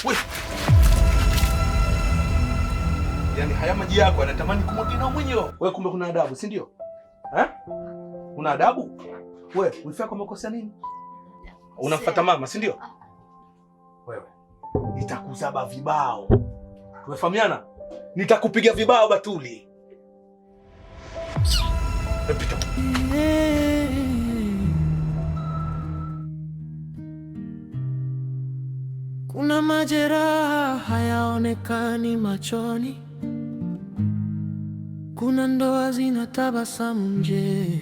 Wewe. Yaani haya maji yako anatamani kumwagia na mwenyewe. Wewe kumbe kuna adabu, si ndio? Una adabu? Wewe, ulifanya kwa makosa nini? Unamfuata mama, si ndio? Wewe. Nitakuzaba vibao. Tumefahamiana? Nitakupiga vibao Batuli. Pita. Kuna majeraha hayaonekani machoni. Kuna ndoa zinatabasamu nje,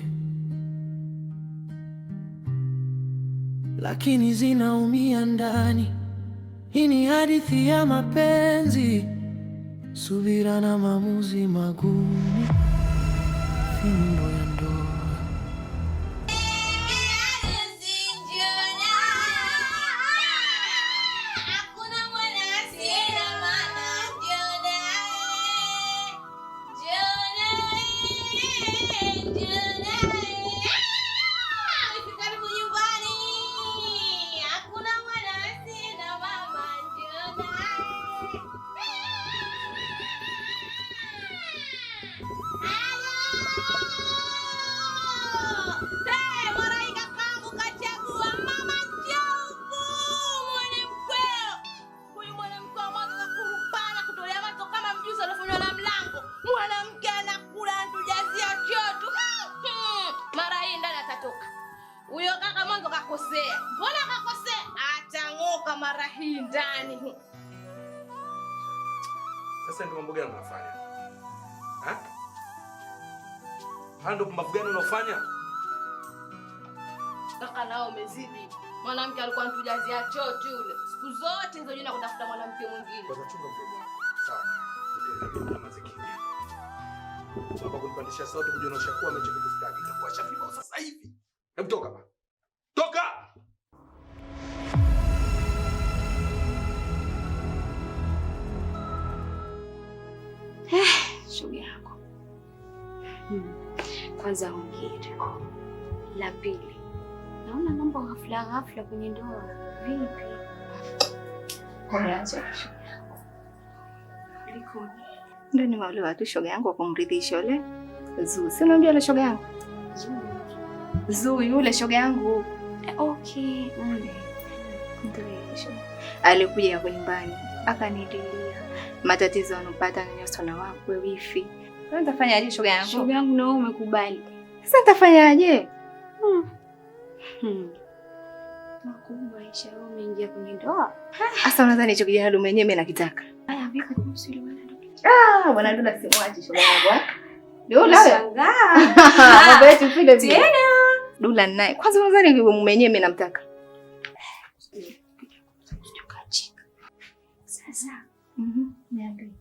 lakini zinaumia ndani. Hii ni hadithi ya mapenzi, subira na maamuzi magumu. Fimbo ya ndoa. Huyo kaka mwanzo kakosea. Mbona kakosea? Atang'oka mara hii ndani. Sasa ndio mambo gani unafanya? Ndio mambo gani unafanya? Kaka nao umezidi. Mwanamke alikuwa anatujazia choo tu yule. Siku zote hizo jina kutafuta mwanamke mwingine. Kwa chunga mdomo wako. Sawa. Ndio mazikia. Baba kunipandisha sauti kujionyesha kuwa amechoka stadi. Itakuwa shafiba sasa hivi. Hebu toka baba. Toka! Shoga yako. Kwanza hongera. La pili, naona mambo ghafla kwenye ndoa. Vipi? Acha shoga yako. Liko ndio ni wale watu shoga yangu kumridhisha yule Zuu. Si unamjua yule shoga yangu? Zuu yule shoga yangu. Okay, ndio shoga. Alikuja hapo nyumbani akanidilia matatizo anopata na nyosona wako wifi. Sasa nitafanyaje shoga yangu? Shoga yangu na wewe umekubali. Sasa nitafanyaje? Makubwa Aisha, wewe umeingia kwenye ndoa. Sasa unadhani hicho kijana dume yenyewe mimi nakitaka? Haya vipi kuhusu ile bwana Dula? Bwana Dula simwachi shoga yangu. Dula shangaa. Mambo yetu vile vile. Tena Dula naye. Kwanza unadhani mume yenyewe mimi namtaka? Sasa. Niambie.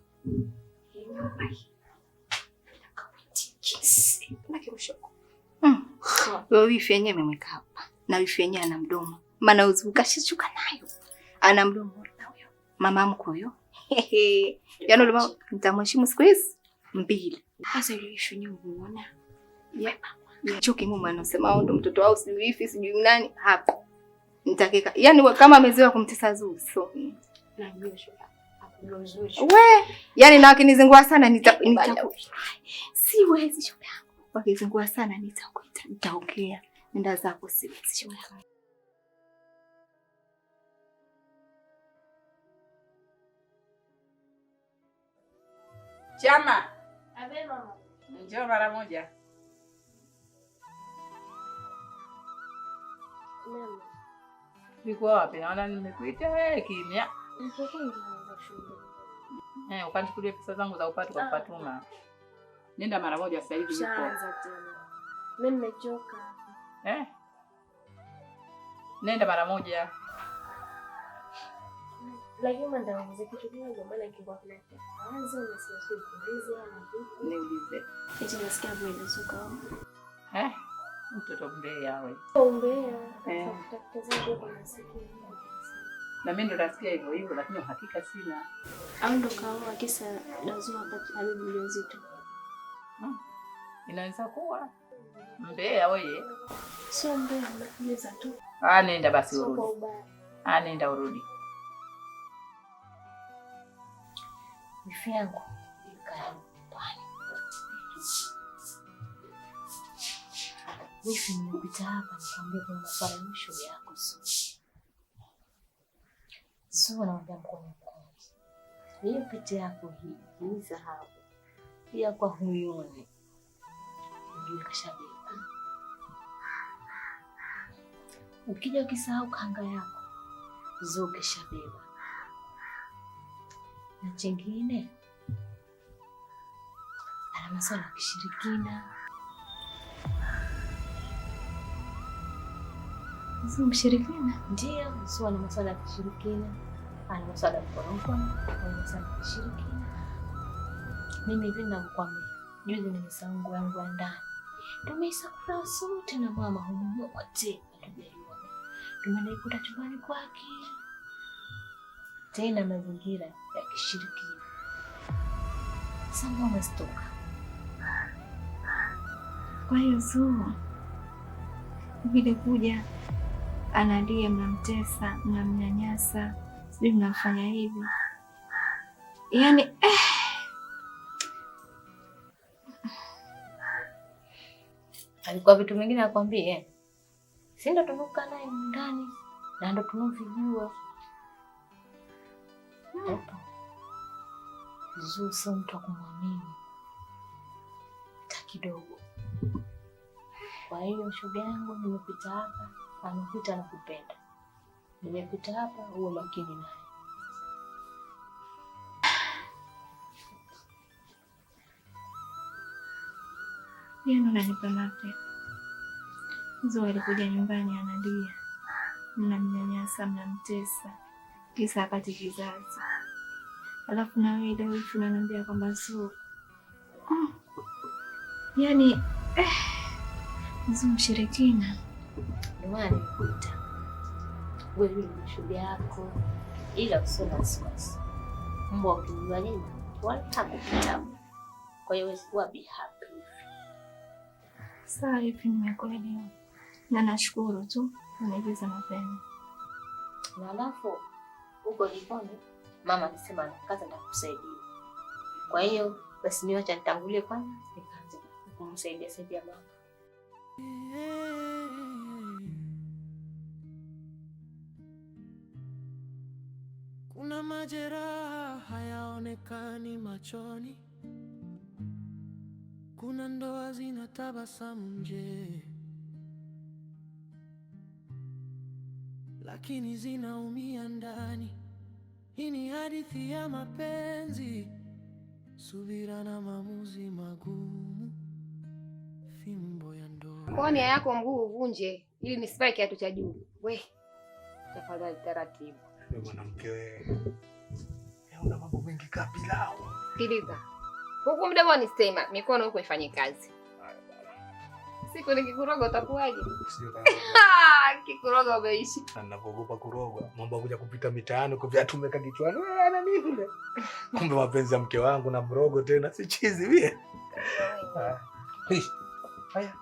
Wewe wifi yenyewe amemweka hapa. Na wifi yenyewe ana mdomo. Maana uzuka shichuka nayo. Ana mdomo na huyo. Mama mko huyo. Yaani ule mama nitamheshimu siku hizi 2. Sasa ile wifi yenyewe unaona. Choki mume anasema ndo mtoto wao si wifi sijui nani hapa. Nitakeka. Yaani kama amezoea kumtesa Zuu so. Najua shoga. We, yani na wakinizingua sana siwezi shoga yangu. Wakizingua sana nitakuita, nitaongea. Nenda zako siwezi shoga yangu. Chama. Abe mama. Njoo mara moja. Mama. Niko wapi? Naona nimekuita wewe kimya. Ukanichukulia pesa zangu za upatu kwa kupatuma. Nenda mara moja sasa hivi. Shaanza tena. Mimi nimechoka. Nenda mara moja. Lakini mwanangu kitu kidogo maana ingekuwa kuna kwanza unasikia kuuliza na vipi? Niulize. Eti nasikia bwana zuka. Mtoto mbea wewe. Mbea. Tafuta zangu kwa nasikia. Na mimi ndo nasikia hivyo lakini hakika sina. Au ndo kaoa kisa lazima apate mjamzito. Inaweza kuwa. Mbea wewe. Sio mbea, nakuuliza tu. Nenda basi urudi. Nenda urudi. wifi yangu ikaja nyumbani. Wifi, nimepita hapa nikwambia kuna masuala ya shughuli yako Zuchu. Naomba mkono. Hiyo pete yako hii dhahabu. Pia kwa huyoni. Ndio kashabeba. Ukija ukisahau kanga yako, Zuchu kashabeba. Na chengine, ana masuala ya kishirikina. Zuchu mshirikina? Ndio, Zuchu ana masuala ya kishirikina. Ana masuala ya mkono, ana masuala ya kishirikina. Mimi hivi nakwambia, juzi nimesahau nguo yangu ya ndani. Tumeisakura sote na mama humu wote hatujaiona. Tumenaikuta chumbani kwake. Tena mazingira ya kishirikina. Sasa umestoka. Kwa hiyo Zuchu vile kuja analia, mnamtesa, mnamnyanyasa, sijui mnamfanya hivi. Yaani alikuwa vitu vingine akwambie. Si ndo tunuka naye ndani na ndo tunovijua. Zuchu sio mtu wa kumwamini hata kidogo. Kwa hiyo shoga yangu, nimepita hapa, amepita na kupenda. Nimepita hapa, uwe makini naye. yeye ndo ananipa mapya. Zuchu alikuja nyumbani analia, mnamnyanyasa, mnamtesa, kisa apate kizazi. Alafu na wewe leo hivi unaniambia kwamba Zuchu yaani Zuchu mshirikina. Ndio maana nimekuita. Wewe ni shoga yako, ila usio na wasiwasi. Mbwa ukijua nini wala hakupitamu. Kwa hiyo usikuwa be happy. Sawa, hivi nimekuelewa. Na nashukuru tu unieleza mapema. Na alafu huko jikoni mama alisema anakaza nitakusaidia. Kwa hiyo basi niacha nitangulie kwanza nikaanze kumsaidia mama. Kuna majeraha hayaonekani machoni. Kuna ndoa zinatabasamu nje, lakini zinaumia ndani. Hii ni hadithi ya mapenzi, subira na maamuzi magumu, fimbo ya ndoa. Kwa nia yako mguu uvunje ili nisivae kiatu cha juu. We, tafadhali taratibu. Wewe mwanamke wewe. Una mambo mengi kabila. Sikiliza. Huku mdomo ni sema, mikono huko ifanye kazi. Siku nikikuroga utakuwaje? Kikuroga umeishi. Ninapogopa kurogwa, mambo kuja kupita mitaani kwa viatu umeka kichwani. Wewe ana nini vile? Kumbe mapenzi ya mke wangu na mrogo tena si chizi vile. Haya.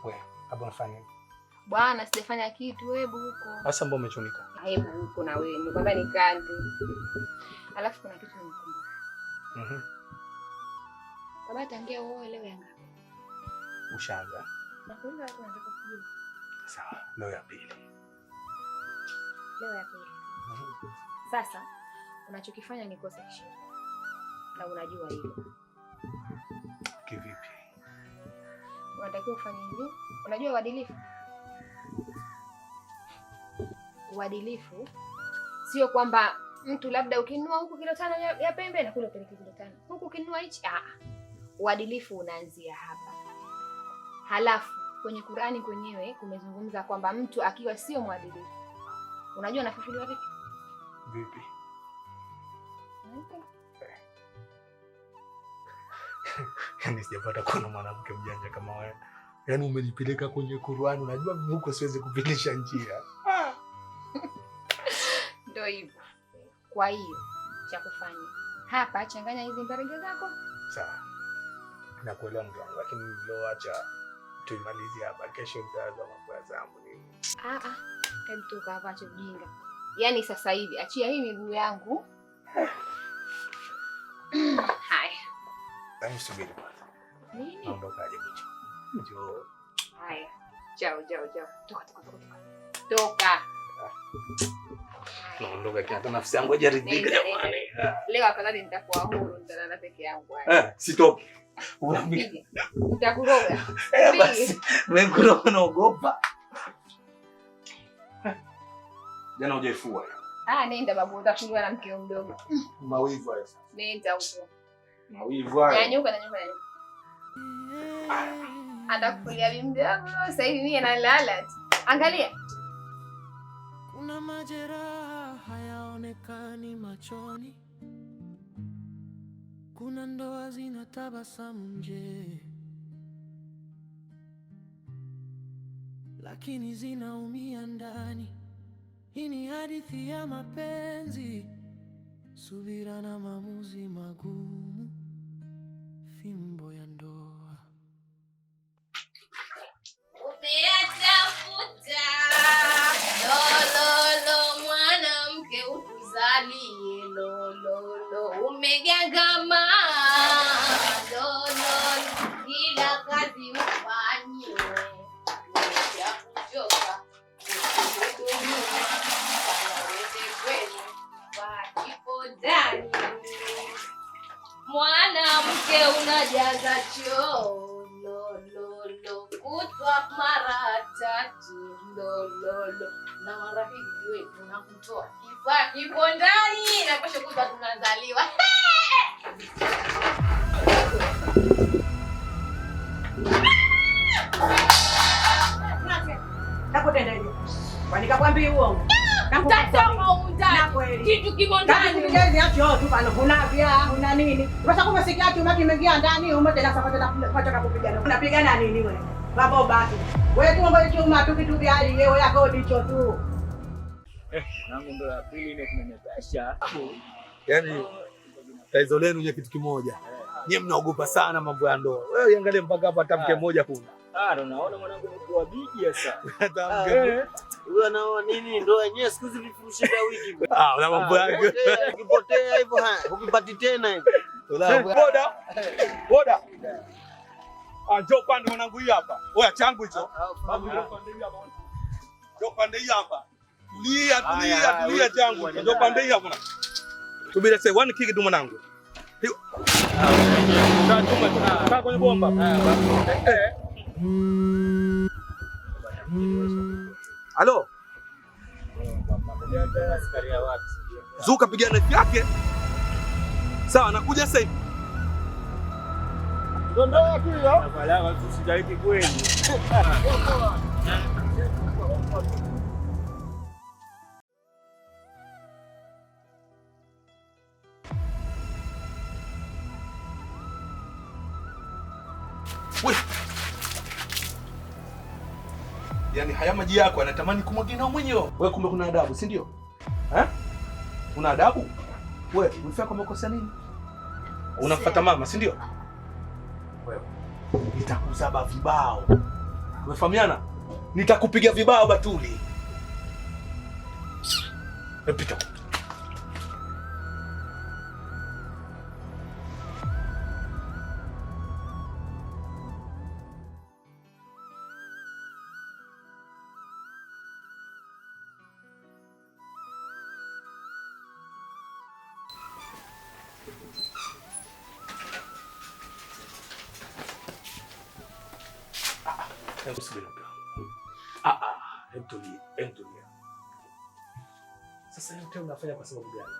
Wewe, hapo unafanya nini? Bwana, sijafanya kitu, hebu huko. Sasa mbona umechunika? Hebu huko na wewe, nikwambia nikande. Alafu kuna kitu nimekumbuka. Baba tangia uoe leo yanga. Ushaga. Nakuuliza watu wanataka kujua. Sawa, leo ya pili. Leo ya pili. Sasa unachokifanya ni kosa heshima. Na unajua hilo. Kivipi? Unatakiwa ufanye hivi. Unajua uadilifu? Uadilifu sio kwamba mtu labda ukinunua huku kilo 5 ya pembe na kule upeleke kilo 5. Huku ukinunua hichi, uadilifu unaanzia hapa. Halafu kwenye Qur'ani kwenyewe kumezungumza kwamba mtu akiwa sio mwadilifu, unajua anafufuliwa vipi? Vipi? Yaani sijapata kuona mwanamke mjanja kama wewe. Yaani umenipeleka kwenye Qur'ani, unajua huko siwezi kupitisha njia. Ndio hivyo. Kwa hiyo cha kufanya hapa, changanya hizi mbarenge zako. Sawa. Nakuelewa mke wangu, lakini leo acha tuimalizie hapa, kesho nitaanza mambo ya zangu nini. Hebu toka hapa, acha ujinga. Yaani sasa hivi achia hii miguu yangu. Haya. Basi subiri kwanza. Nini? Naondokaje mcho? Njoo. Haya. Chao. Toka. Toka. Naondoka hata nafsi yangu haijaridhika jamani. Leo afadhali nitakuwa huru, nitalala peke yangu. Sitoki. Nitakuroga. Basi wewe kuroga naogopa. Jana hujaifua. Nenda babu, utashindwa na mkeo mdogo. Mawivu hayo sasa. Nenda huko. Mawivu hayo. Nyanyuka. Atakufulia bimdangu, sasa hivi mimi nalala. Angalia. Kuna majeraha hayaonekani machoni, kuna ndoa zinatabasamu nje, lakini zinaumia ndani. Hii ni hadithi ya mapenzi, subira na maamuzi magumu, fimbo ya ndoa. Umeyatafuta lololo, mwanamke utuzalie lololo, umegangama lololo, kila kazi ufanyiwe, umeshakuchoka kuhudumia, wanaweze kweli wakipo ndani, mwanamke unajaza choo kutwa mara tatu lololo, na mara hivi wewe tunakutoa kifaa kipo ndani na kesho kutwa tunazaliwa. Nakutendaje? Kwani kakwambia uongo? Mtatoka undani. Kitu kimo ndani. Kijezi hacho tu pana kunavya, una nini? Sasa kama sikia tu maki mengia ndani, umetenda sasa kwa kupigana. Unapigana nini wewe? Babo baki. Wewe tu mambo chuma tu vitu vya hali wewe yako ndicho tu. Nangu ndo ya pili ile kunanyepesha. Yaani taizo lenu ni kitu kimoja. Nyie mnaogopa sana mambo ya ndoa. Wewe angalia mpaka hapa tamke moja kuna. Naona mwanangu mkuu bigi sasa. Tamke. Wewe anaoa nini ndoa yenyewe siku hizi vifurushi vya wiki. Una mambo yako. Ukipotea hivyo ukipati tena hivyo. Boda. Njoo pande mwanangu hii hapa. Oya changu hicho. Njoo pande hii hapa. Tulia changu. Njoo pande hii hapa. Subiri sasa one kick tu mwanangu. Kaa kwenye bomba. Halo. Zuka pigana yake. Sawa, nakuja sasa hivi. Ndoa tu hiyo. Wala usijaiki kweli. Yaani haya maji yako anatamani kumwagia nao mwenyewe. Wewe kumbe kuna adabu, si ndio? Una adabu? Wewe ulifanya kwa makosa nini? Unafuata mama, si ndio? Wewe nitakuzaba vibao. Umefahamiana? Nitakupiga vibao Batuli. Pita. Tulia. Sasa yote unafanya kwa sababu gani?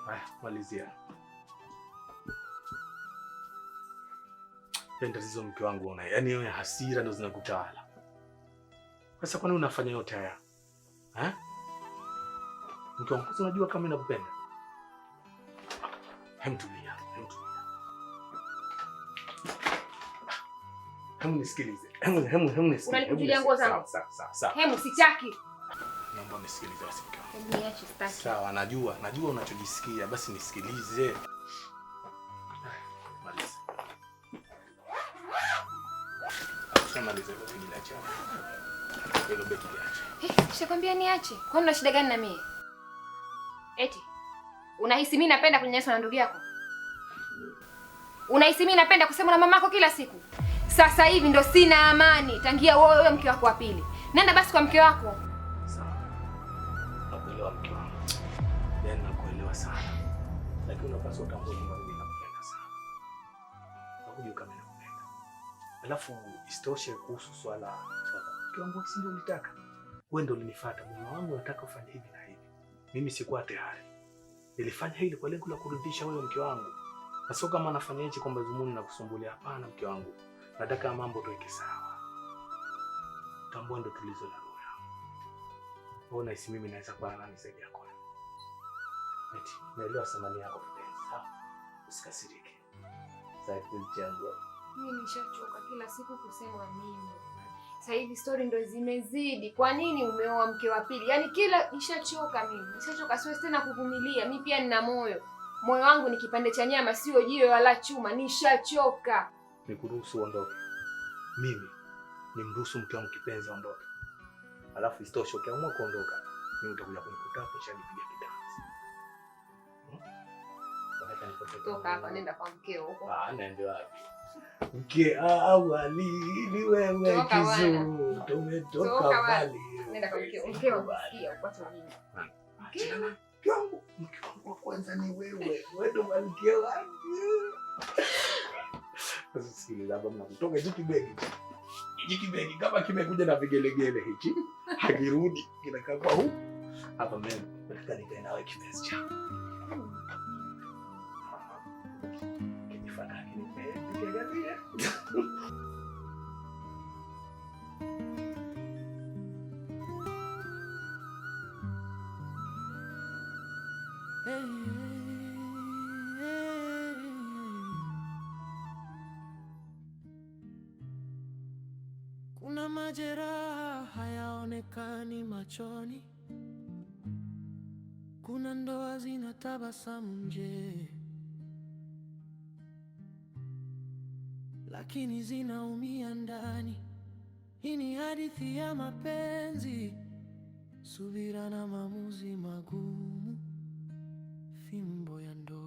Haya, malizia. Tatizo mke wangu una. Yaani wewe hasira ndo zinakutawala. Sasa kwa nini unafanya yote haya? Mke wangu unajua kama ninakupenda. Tulia. Hemu nisikilize. Hemu nisikilize. Unanipigia nguo zangu. Sawa. Hemu sitaki. Naomba nisikilize basi mke wangu. Hebu niache sitaki. Sawa, najua unachojisikia, basi nisikilize. Maliza. Maliza hilo begi niache. Hilo begi niache. Nishakwambia niache. Kwani una shida gani na mimi? Eti. Unahisi mimi napenda kunyanyaswa na ndugu yako? Unahisi mimi napenda kusema na mamako kila siku? Sasa hivi ndo sina amani tangia wewe mke wako wa pili. Nenda basi kwa mke wako. Sawa. Nakuelewa mke wangu. Yaani nakuelewa sana. Lakini unapaswa utambue kwamba mimi nakupenda sana. Nakujua kama nakupenda. Alafu isitoshe kuhusu swala mke wangu si ndio ulitaka. Wewe ndio ulinifuata. Mume wangu nataka ufanye hivi na hivi. Mimi sikuwa tayari. Nilifanya hili kwa lengo la kuridhisha wewe mke wangu. Na sio kama nafanya hichi kwamba dhumuni na kusumbulia. Hapana mke wangu. Nataka mambo tuweke sawa. Tambua ndo tulizo la roho yangu. Wewe unahisi mimi naweza kuwa nani zaidi yako? Eti, naelewa thamani yako mpenzi. Sawa? Usikasirike. Sasa changu. Mimi nishachoka kila siku kusema mimi. Sasa hivi story ndo zimezidi. Kwa nini umeoa mke wa pili? Yaani kila nishachoka mimi. Nishachoka, siwezi tena kuvumilia. Mimi pia nina moyo. Moyo wangu ni kipande cha nyama, sio jiwe wala chuma. Nishachoka. Nikuruhusu uondoke. Mimi nimruhusu mke wangu kipenzi aondoke. Alafu isitoshe ukiamua kuondoka, mimi utakuja kunikuta hapo shanipiga kitanzi. Toka hapa, nenda kwa mkeo huko. Naende wapi? Mke awali ni wewe kizuri. Tumetoka mbali. Nenda kwa mkeo. Mkeo sikia upate nini? Mke wangu wa kwanza ni wewe. Wewe ndo malkia wangu. Sasa sikiliza hapa mnakutoka hichi kibegi. Hichi kibegi kama kimekuja na vigelegele hichi. Hakirudi kinakaa kwa huko. Hapa mimi nataka nikae nawe kipenzi changu. Kinifanya kinipende. Kuna majeraha hayaonekani machoni, kuna ndoa zinatabasamu nje, lakini zinaumia ndani. Hii ni hadithi ya mapenzi, subira na maamuzi magumu, fimbo ya ndoa.